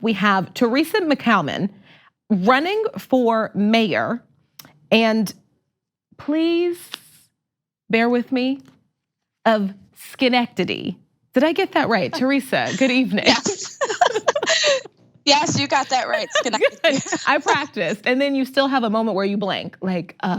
we have Teresa McCalmon running for mayor. And please bear with me, of Schenectady. Did I get that right? Teresa, good evening. Yes. Yes, you got that right. Good. I practiced. And then you still have a moment where you blank, like, Great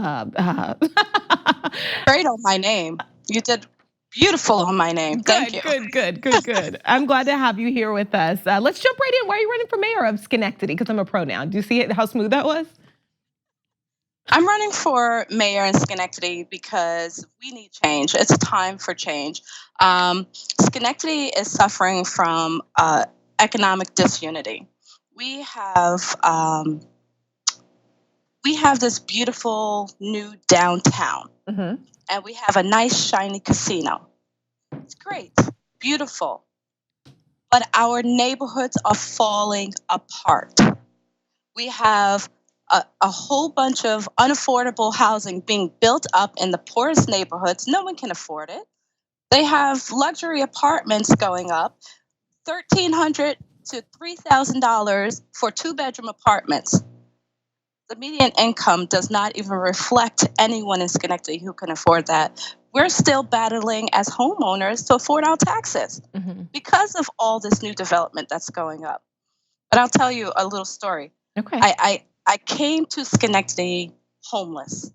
on my name. You did beautiful on my name. Thank you. Good. I'm glad to have you here with us. Let's jump right in. Why are you running for mayor of Schenectady? Because I'm a pro now. Do you see how smooth that was? I'm running for mayor in Schenectady because we need change. It's time for change. Schenectady is suffering from economic disunity. We have this beautiful new downtown, and we have a nice shiny casino. It's great, beautiful, but our neighborhoods are falling apart. We have a whole bunch of unaffordable housing being built up in the poorest neighborhoods. No one can afford it. They have luxury apartments going up, $1,300 to $3,000 for 2-bedroom apartments. The median income does not even reflect anyone in Schenectady who can afford that. We're still battling as homeowners to afford our taxes because of all this new development that's going up. But I'll tell you a little story. Okay. I came to Schenectady homeless.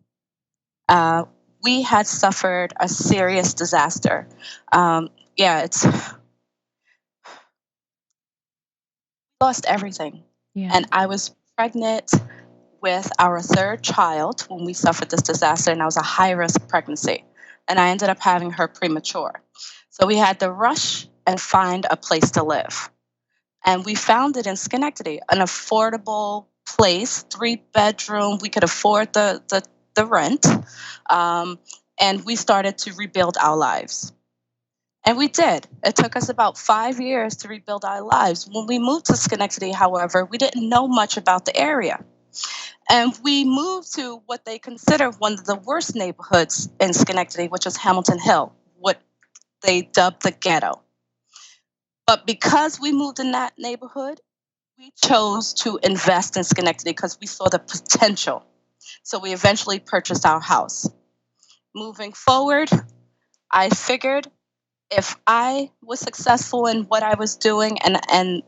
We had suffered a serious disaster. Lost everything. Yeah. And I was pregnant with our 3rd child when we suffered this disaster, and I was a high-risk pregnancy. And I ended up having her premature. So we had to rush and find a place to live. And we found it in Schenectady, an affordable place, 3-bedroom. We could afford the rent. And we started to rebuild our lives. And we did. It took us about 5 years to rebuild our lives. When we moved to Schenectady, however, we didn't know much about the area. And we moved to what they consider one of the worst neighborhoods in Schenectady, which is Hamilton Hill, what they dubbed the ghetto. But because we moved in that neighborhood, we chose to invest in Schenectady because we saw the potential. So we eventually purchased our house. Moving forward, I figured if I was successful in what I was doing and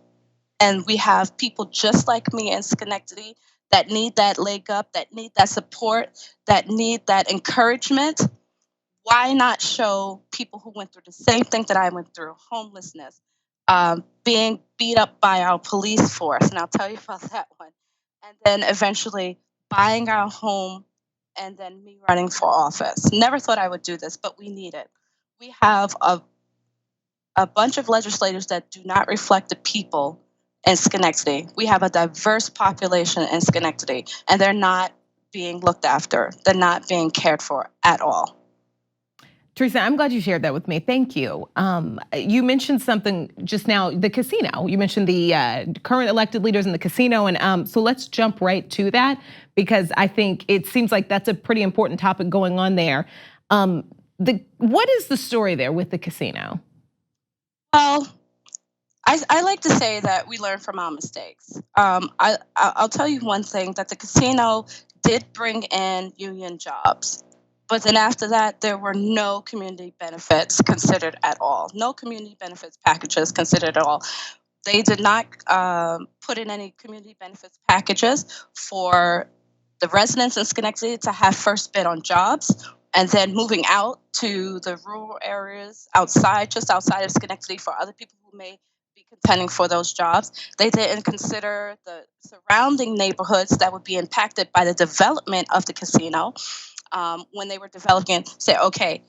we have people just like me in Schenectady that need that leg up, that need that support, that need that encouragement, why not show people who went through the same thing that I went through, homelessness, being beat up by our police force, and I'll tell you about that one, and then eventually buying our home, and then me running for office. Never thought I would do this, but we need it. We have a bunch of legislators that do not reflect the people in Schenectady. We have a diverse population in Schenectady, and they're not being looked after. They're not being cared for at all. Teresa, I'm glad you shared that with me. Thank you. You mentioned something just now, the casino. You mentioned the current elected leaders in the casino. And so let's jump right to that, because I think it seems like that's a pretty important topic going on there. What is the story there with the casino? Well, I like to say that we learn from our mistakes. I'll tell you one thing, that the casino did bring in union jobs. But then after that, there were no community benefits considered at all. No community benefits packages considered at all. They did not put in any community benefits packages for the residents in Schenectady to have first bid on jobs, and then moving out to the rural areas just outside of Schenectady, for other people who may be contending for those jobs. They didn't consider the surrounding neighborhoods that would be impacted by the development of the casino. When they were developing, say, okay,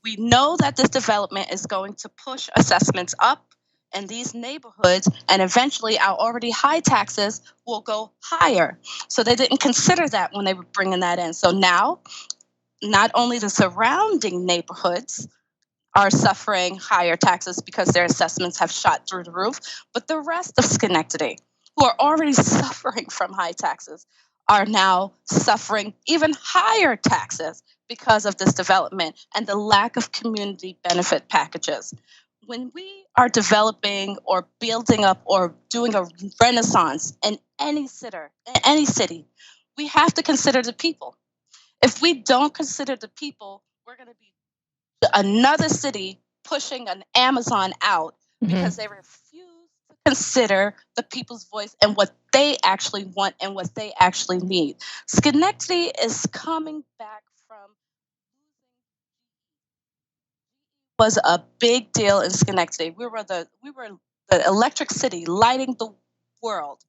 we know that this development is going to push assessments up in these neighborhoods, and eventually our already high taxes will go higher. So they didn't consider that when they were bringing that in. So now, not only the surrounding neighborhoods are suffering higher taxes because their assessments have shot through the roof, but the rest of Schenectady, who are already suffering from high taxes, are now suffering even higher taxes because of this development and the lack of community benefit packages. when we are developing or building up or doing a renaissance in any city, we have to consider the people. If we don't consider the people, we're going to be another city pushing an Amazon out because Mhm. they refuse to consider the people's voice and what they actually want and what they actually need. Schenectady is coming back from was a big deal in Schenectady. We were the electric city lighting the world.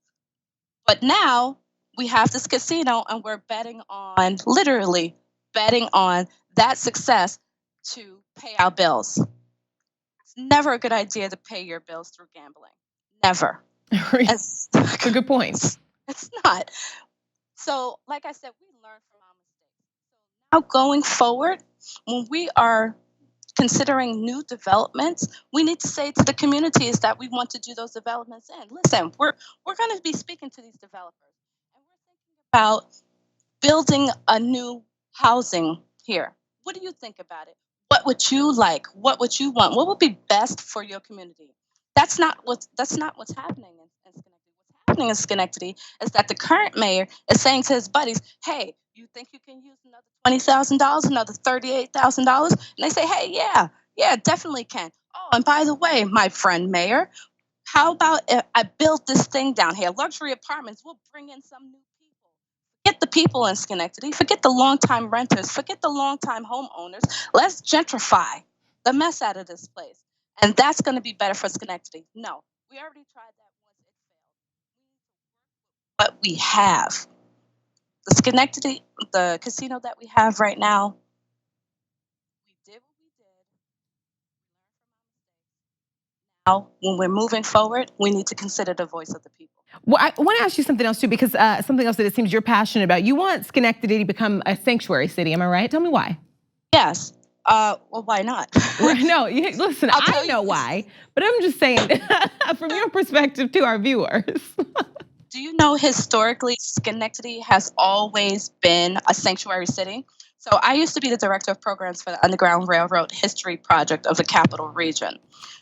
But now we have this casino and we're betting on literally betting on that success to pay our bills. It's never a good idea to pay your bills through gambling. Never. It's, It's a good point. it's not. So, like I said, we learn from our mistakes. Now, going forward, when we are considering new developments, we need to say to the communities that we want to do those developments in, listen, we're going to be speaking to these developers, and we're thinking about building a new housing here. What do you think about it? What would you like? What would you want? What would be best for your community? That's not what's happening in Schenectady. What's happening in Schenectady is that the current mayor is saying to his buddies, "Hey, you think you can use another $20,000, another $38,000?" And they say, "Hey, yeah, yeah, definitely can." Oh, and by the way, my friend mayor, how about if I build this thing down here, luxury apartments? We'll bring in some new people. Forget the people in Schenectady. Forget the long-time renters. Forget the long-time homeowners. Let's gentrify the mess out of this place. And that's going to be better for Schenectady. No, we already tried that once. It failed. But we have. The casino that we have right now, we did what we did. Now, when we're moving forward, we need to consider the voice of the people. Well, I want to ask you something else too, because something else that it seems you're passionate about. You want Schenectady to become a sanctuary city. Am I right? Tell me why. Yes. Well, why not? Right? No, listen, I'll I tell you. know why, but I'm just saying from your perspective to our viewers. Do you know historically Schenectady has always been a sanctuary city? So I used to be the director of programs for the Underground Railroad History Project of the Capital Region.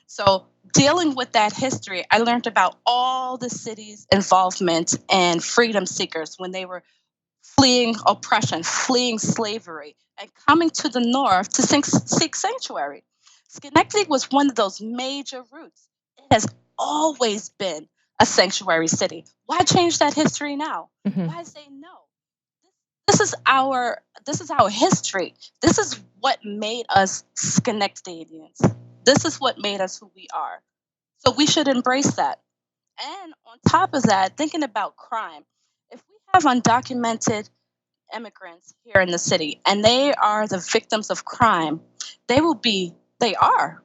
So dealing with that history, I learned about all the city's involvement and freedom seekers when they were fleeing oppression, fleeing slavery, and coming to the north to seek sanctuary. Schenectady was one of those major routes. It has always been a sanctuary city. Why change that history now? Mhm. Why say no? This is our history. This is what made us Schenectadians. This is what made us who we are. So we should embrace that. And on top of that, thinking about crime, if we have undocumented immigrants here in the city and they are the victims of crime, they are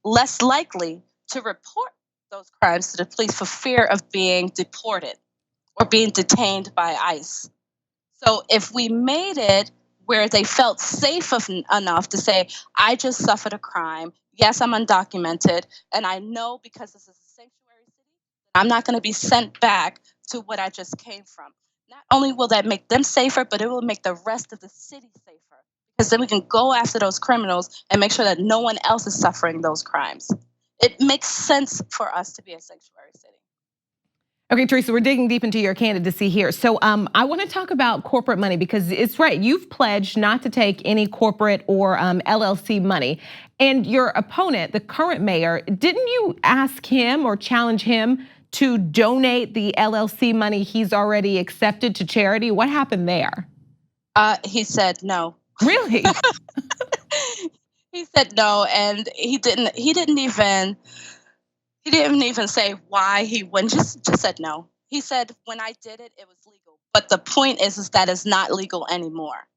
less likely to report those crimes to the police for fear of being deported or being detained by ICE. So if we made it where they felt safe enough to say, I just suffered a crime, yes, I'm undocumented, and I know because this is a sanctuary city, I'm not going to be sent back to what I just came from. Not only will that make them safer, but it will make the rest of the city safer. Because then we can go after those criminals and make sure that no one else is suffering those crimes. It makes sense for us to be a sanctuary city. Okay, Teresa, we're digging deep into your candidacy here. So I want to talk about corporate money because it's right. You've pledged not to take any corporate or LLC money. And your opponent, the current mayor, didn't you ask him or challenge him to donate the LLC money he's already accepted to charity? What happened there? He said no. Really? He said no, and he didn't even say why he wouldn't. Just said no. He said when I did it, it was legal. But the point is that it's not legal anymore.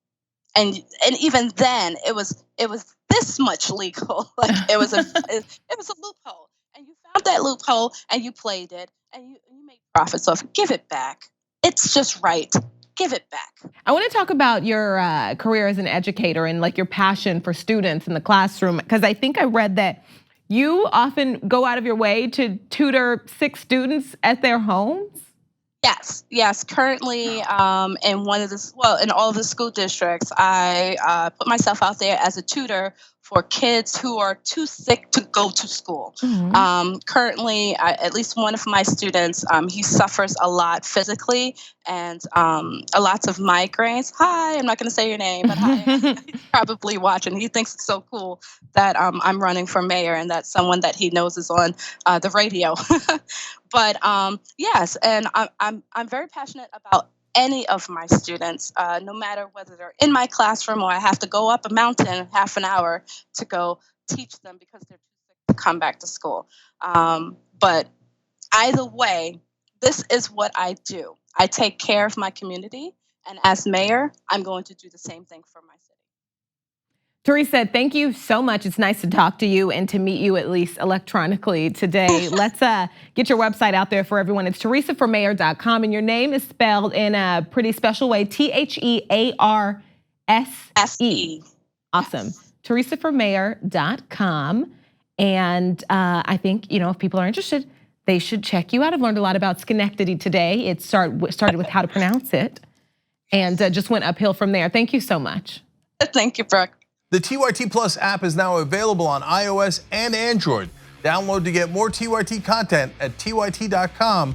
And even then, it was this much legal. Like it was a loophole, and you found that loophole, and you played it, and you made profits off it. Give it back. It's just right. Give it back. I want to talk about your career as an educator and like your passion for students in the classroom, because I think I read that you often go out of your way to tutor 6 students at their homes. Yes, yes. Currently, in all of the school districts, I put myself out there as a tutor for kids who are too sick to go to school. Currently, at least one of my students, he suffers a lot physically and a lots of migraines. Hi, I'm not going to say your name, but hi. He's probably watching. He thinks it's so cool that I'm running for mayor and that someone that he knows is on the radio. But yes, and I'm very passionate about any of my students, no matter whether they're in my classroom or I have to go up a mountain half an hour to go teach them because they're too sick to come back to school. But either way, this is what I do. I take care of my community, and as mayor, I'm going to do the same thing for my city. Teresa, thank you so much. It's nice to talk to you and to meet you at least electronically today. Let's get your website out there for everyone. It's teresaformayor.com, and your name is spelled in a pretty special way, Thearse. Awesome. Yes. teresaformayor.com. And I think, if people are interested, they should check you out. I've learned a lot about Schenectady today. It started with how to pronounce it and just went uphill from there. Thank you so much. Thank you, Brooke. The TYT Plus app is now available on iOS and Android. Download to get more TYT content at tyt.com/app.